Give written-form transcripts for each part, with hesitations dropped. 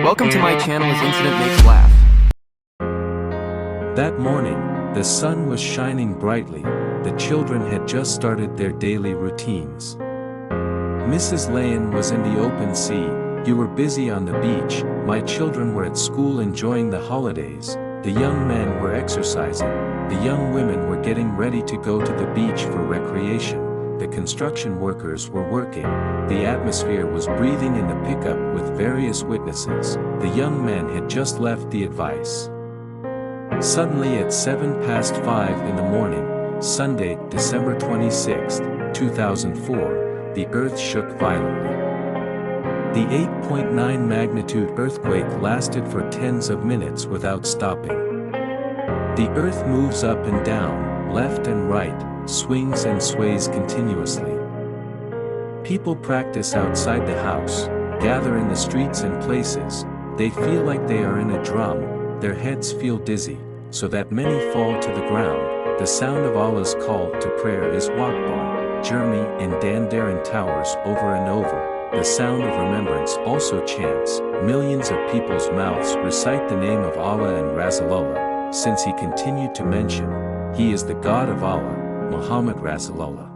Welcome to my channel as Incident Makes Laugh. That morning, the sun was shining brightly. The children had just started their daily routines. Mrs. Layan was in the open sea. You were busy on the beach. My children were at school enjoying the holidays. The young men were exercising. The young women were getting ready to go to the beach for recreation. The construction workers were working. The atmosphere was breathing in the pickup with various witnesses. The young men had just left the advice. Suddenly at 5:07 in the morning, Sunday, December 26, 2004, the earth shook violently. The 8.9 magnitude earthquake lasted for tens of minutes without stopping. The earth moves up and down, left and right, swings and sways continuously. People practice outside the house, gather in the streets and places. They feel like they are in a drum. Their heads feel dizzy, so that many fall to the ground. The sound of Allah's call to prayer is Wakbar, Jeremy and Dandaran towers over and over. The sound of remembrance also chants. Millions of people's mouths recite the name of Allah and Rasulullah, since he continued to mention, He is the God of Allah, Muhammad Rasulullah.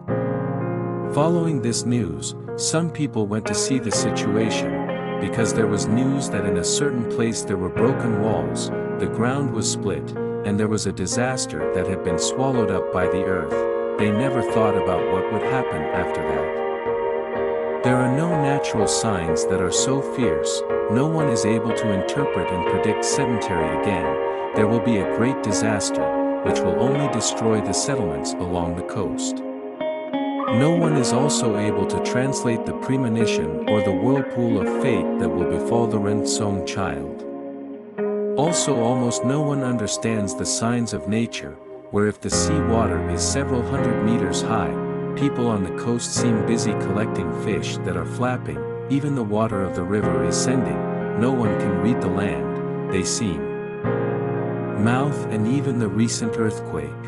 Following this news, some people went to see the situation, because there was news that in a certain place there were broken walls, the ground was split, and there was a disaster that had been swallowed up by the earth. They never thought about what would happen after that. There are no natural signs that are so fierce. No one is able to interpret and predict sedentary again. There will be a great disaster, which will only destroy the settlements along the coast. No one is also able to translate the premonition or the whirlpool of fate that will befall the Rensong child. Also almost no one understands the signs of nature, where if the sea water is several hundred meters high, people on the coast seem busy collecting fish that are flapping. Even the water of the river is sending. No one can read the land, they seem. Mouth and even the recent earthquake.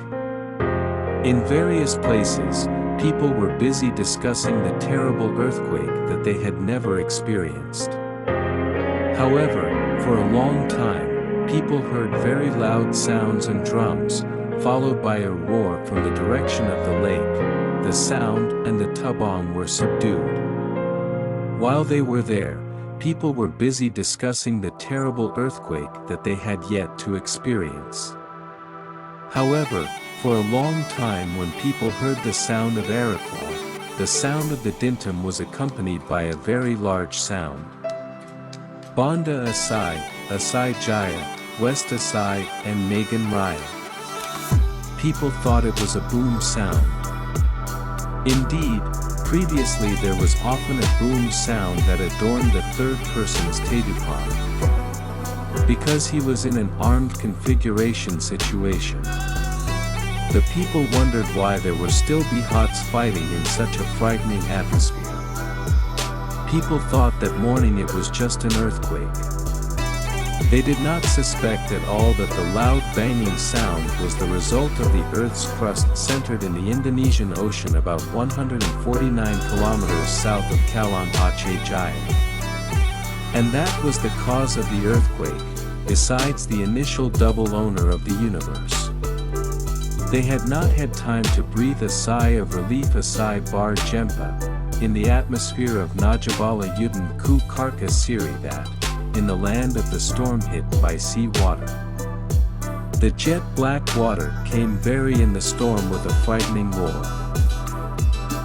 In various places, people were busy discussing the terrible earthquake that they had never experienced. However, for a long time, people heard very loud sounds and drums, followed by a roar from the direction of the lake. The sound and the tabong were subdued. While they were there, people were busy discussing the terrible earthquake that they had yet to experience. However, for a long time when people heard the sound of Arakwal, the sound of the dintum was accompanied by a very large sound. Banda Asai, Asai Jaya, West Asai and Megan Raya. People thought it was a boom sound. Indeed, previously there was often a boom sound that adorned the third person's tedupan, because he was in an armed configuration situation. The people wondered why there were still Bihots fighting in such a frightening atmosphere. People thought that morning it was just an earthquake. They did not suspect at all that the loud banging sound was the result of the Earth's crust centered in the Indonesian Ocean about 149 kilometers south of Kalon Aceh Jaya. And that was the cause of the earthquake, besides the initial double owner of the universe. They had not had time to breathe a sigh of relief. Asai Bar Jempa, in the atmosphere of Najabala Yudin Ku Karka Siri that, in the land of the storm hit by sea water. The jet black water came very in the storm with a frightening roar.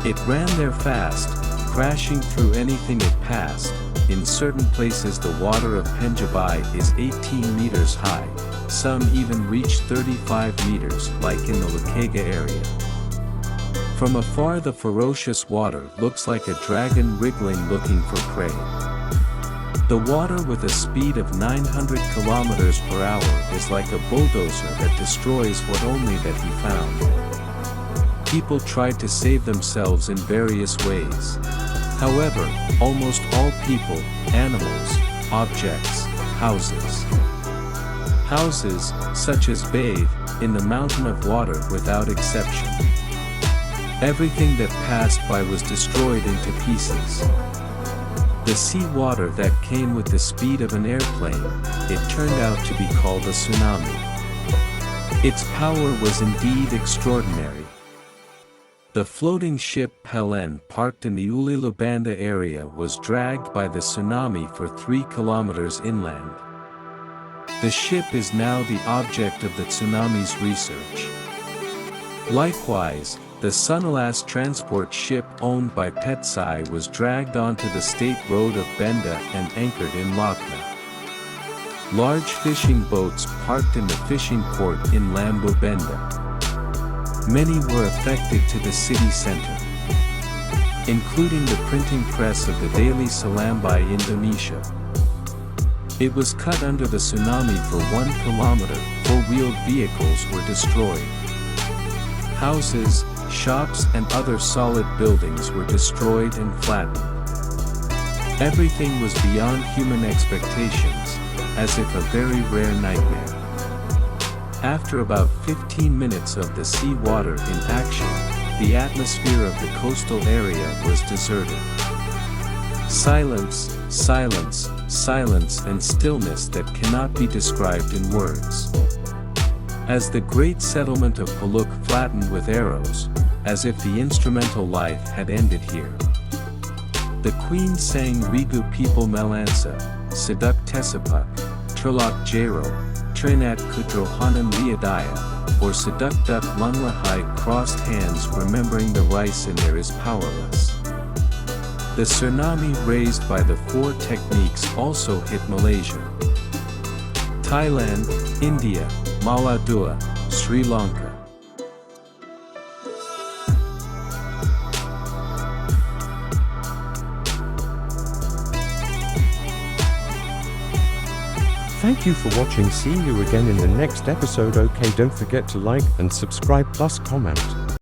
It ran there fast, crashing through anything it passed. In certain places the water of Penjabai is 18 meters high, some even reach 35 meters like in the Lakega area. From afar the ferocious water looks like a dragon wriggling looking for prey. The water with a speed of 900 kilometers per hour is like a bulldozer that destroys what only that he found. People tried to save themselves in various ways. However, almost all people, animals, objects, houses. Houses, such as bathe, in the mountain of water without exception. Everything that passed by was destroyed into pieces. The sea water that came with the speed of an airplane, it turned out to be called a tsunami. Its power was indeed extraordinary. The floating ship Pel-N parked in the Uli-Liubanda area was dragged by the tsunami for 3 kilometers inland. The ship is now the object of the tsunami's research. Likewise, the Sonalas transport ship owned by Petsai was dragged onto the state road of Benda and anchored in Lokna. Large fishing boats parked in the fishing port in Lambuh Benda. Many were affected to the city center, including the printing press of the daily Selambi Indonesia. It was cut under the tsunami for 1 kilometer. 4-wheeled vehicles were destroyed. Houses, shops and other solid buildings were destroyed and flattened. Everything was beyond human expectations, as if a very rare nightmare. After about 15 minutes of the sea water in action, the atmosphere of the coastal area was deserted. Silence, silence, silence and stillness that cannot be described in words. As the great settlement of Peluuk flattened with arrows, as if the instrumental life had ended here. The queen sang rigu people melansa, seduk-duk tesepuk, terlok jaro, terinat drohanan leadaya, or seduk-duk lunglahi crossed hands remembering the rice in there is powerless. The surnami raised by the 4 techniques also hit Malaysia, Thailand, India, Malaysia, Sri Lanka. Thank you for watching. See you again in the next episode. Okay, don't forget to like and subscribe plus comment.